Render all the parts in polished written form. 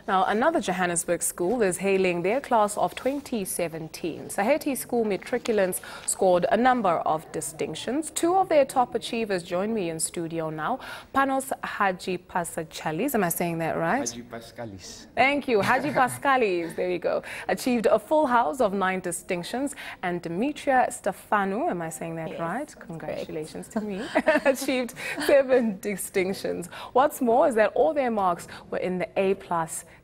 Now, another Johannesburg school is hailing their class of 2017. Saheti School matriculants scored a number of distinctions. Two of their top achievers join me in studio now. Panos Hadjipaschalis, am I saying that right? Hadjipaschalis. Thank you. Hadjipaschalis, there you go. Achieved a full house of 9 distinctions. And Demetra Stephanou, am I saying that right? Congratulations to me. Achieved 7 distinctions. What's more is that all their marks were in the A+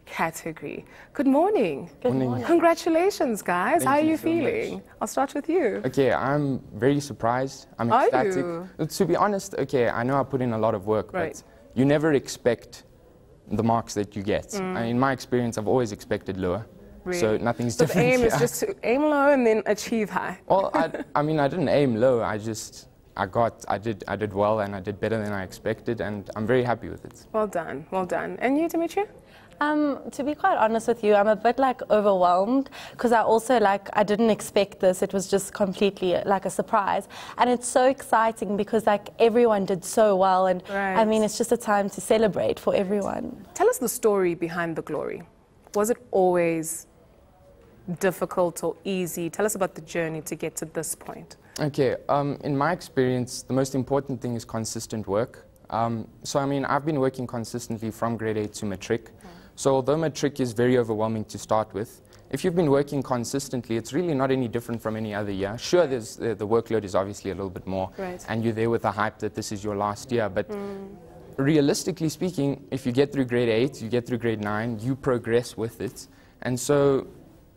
category. Good morning. Good morning. Congratulations, guys. How are you so feeling? much. I'll start with you. Okay, I'm very surprised. I'm Are ecstatic. you? To be honest, okay, I know I put in a lot of work, Right. but you never expect the marks that you get. In my experience, I've always expected lower. Really? So nothing's So different the aim here. is just to aim low and then achieve high. Well, I mean, I didn't aim low. I did well, and I did better than I expected, and I'm very happy with it. Well done, well done. And you, Demetra? To be quite honest with you, I'm a bit overwhelmed because I didn't expect this. It was just completely like a surprise. And it's so exciting because everyone did so well, and I mean, it's just a time to celebrate for everyone. Tell us the story behind the glory. Was it always difficult or easy? Tell us about the journey to get to this point. Okay, in my experience, the most important thing is consistent work. So I mean, I've been working consistently from grade 8 to matric. So although matric is very overwhelming to start with, if you've been working consistently, it's really not any different from any other year. Sure, the workload is obviously a little bit more, and you're there with the hype that this is your last year, but realistically speaking, if you get through grade 8, you get through grade 9, you progress with it, and so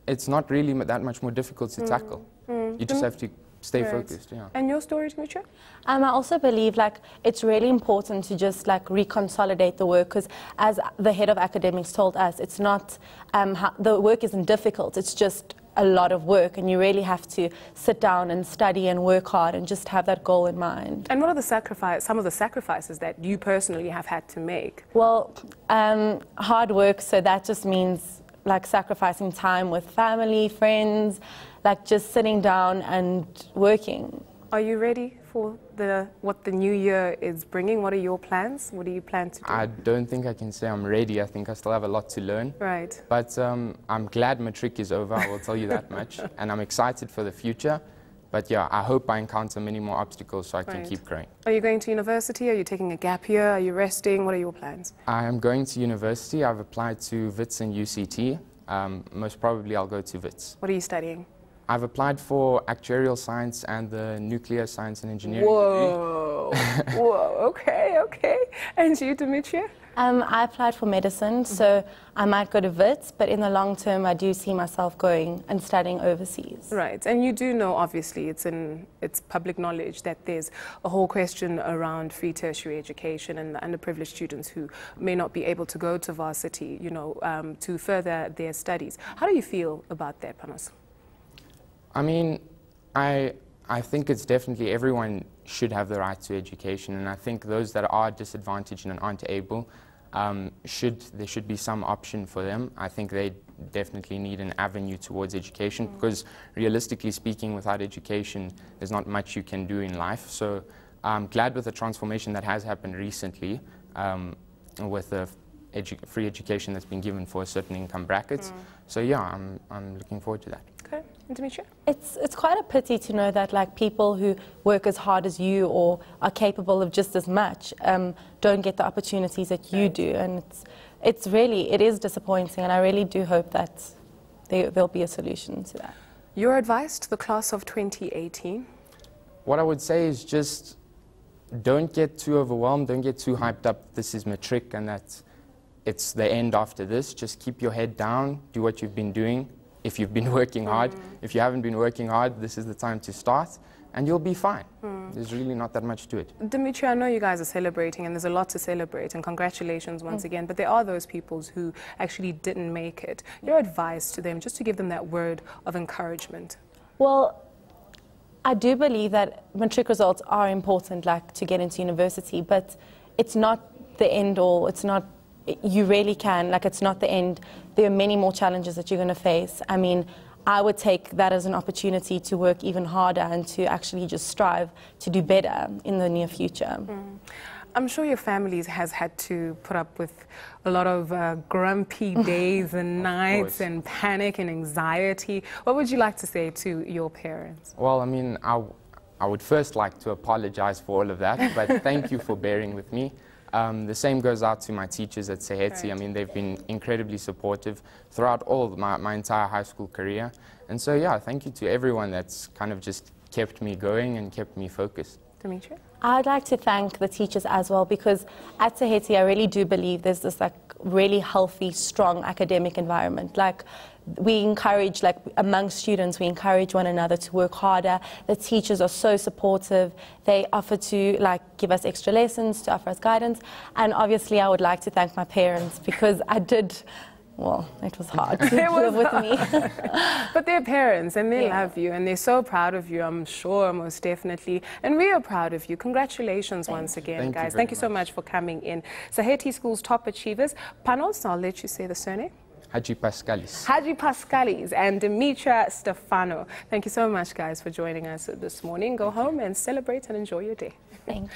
it's not really that much more difficult to tackle. You just have to stay focused, yeah. And your story, Demetra? I also believe it's really important to just reconsolidate the work, because as the head of academics told us, it's not, the work isn't difficult, it's just a lot of work, and you really have to sit down and study and work hard and just have that goal in mind. And what are some of the sacrifices that you personally have had to make? Well, hard work, so that just means sacrificing time with family, friends, just sitting down and working. Are you ready for what the new year is bringing? What are your plans? What do you plan to do? I don't think I can say I'm ready. I think I still have a lot to learn. Right. But I'm glad matric is over, I will tell you that much. And I'm excited for the future. But yeah, I hope I encounter many more obstacles so I can keep growing. Are you going to university? Are you taking a gap year? Are you resting? What are your plans? I am going to university. I've applied to WITS and UCT. Most probably I'll go to WITS. What are you studying? I've applied for actuarial science and the nuclear science and engineering Whoa, whoa, okay, okay. And you, Demetra? I applied for medicine, so I might go to WITS, but in the long term, I do see myself going and studying overseas. Right, and you do know, obviously, it's public knowledge that there's a whole question around free tertiary education and the underprivileged students who may not be able to go to varsity, to further their studies. How do you feel about that, Panos? I mean, I think it's definitely everyone should have the right to education, and I think those that are disadvantaged and aren't able, there should be some option for them. I think they definitely need an avenue towards education, because realistically speaking, without education, there's not much you can do in life. So I'm glad with the transformation that has happened recently, with the free education that's been given for certain income brackets. So yeah, I'm looking forward to that. Okay, and Demetra? It's quite a pity to know that people who work as hard as you or are capable of just as much don't get the opportunities that you do, and it is disappointing, and I really do hope that there'll be a solution to that. Your advice to the class of 2018? What I would say is just don't get too overwhelmed, don't get too hyped up. This is matric and it's the end after this. Just keep your head down, do what you've been doing. If you've been working hard, if you haven't been working hard, this is the time to start, and you'll be fine. There's really not that much to it. Demetra, I know you guys are celebrating, and there's a lot to celebrate, and congratulations once again, but there are those people who actually didn't make it. Your advice to them, just to give them that word of encouragement? Well, I do believe that matric results are important, to get into university, but it's not the end all. It's not. You really can, it's not the end. There are many more challenges that you're going to face. I mean, I would take that as an opportunity to work even harder and to actually just strive to do better in the near future. I'm sure your families has had to put up with a lot of grumpy days and nights and panic and anxiety. What would you like to say to your parents? Well, I mean, I would first like to apologize for all of that, but thank you for bearing with me. The same goes out to my teachers at Seheti. I mean, they've been incredibly supportive throughout all of my entire high school career. And so, yeah, thank you to everyone that's kind of just kept me going and kept me focused. Demetra? I'd like to thank the teachers as well, because at Seheti I really do believe there's this like really healthy, strong academic environment. Like we encourage, like among students, we encourage one another to work harder. The teachers are so supportive. They offer to like give us extra lessons, to offer us guidance. And obviously I would like to thank my parents, because I did, well, it was hard to live with me. But they're parents and they love you and they're so proud of you, I'm sure, most definitely. And we are proud of you. Congratulations once again, guys. Thank you so much for coming in. Seheti School's top achievers. Panos, I'll let you say the surname. Hadjipaschalis. Hadjipaschalis and Demetra Stephanou. Thank you so much, guys, for joining us this morning. Go home and celebrate and enjoy your day. Thanks.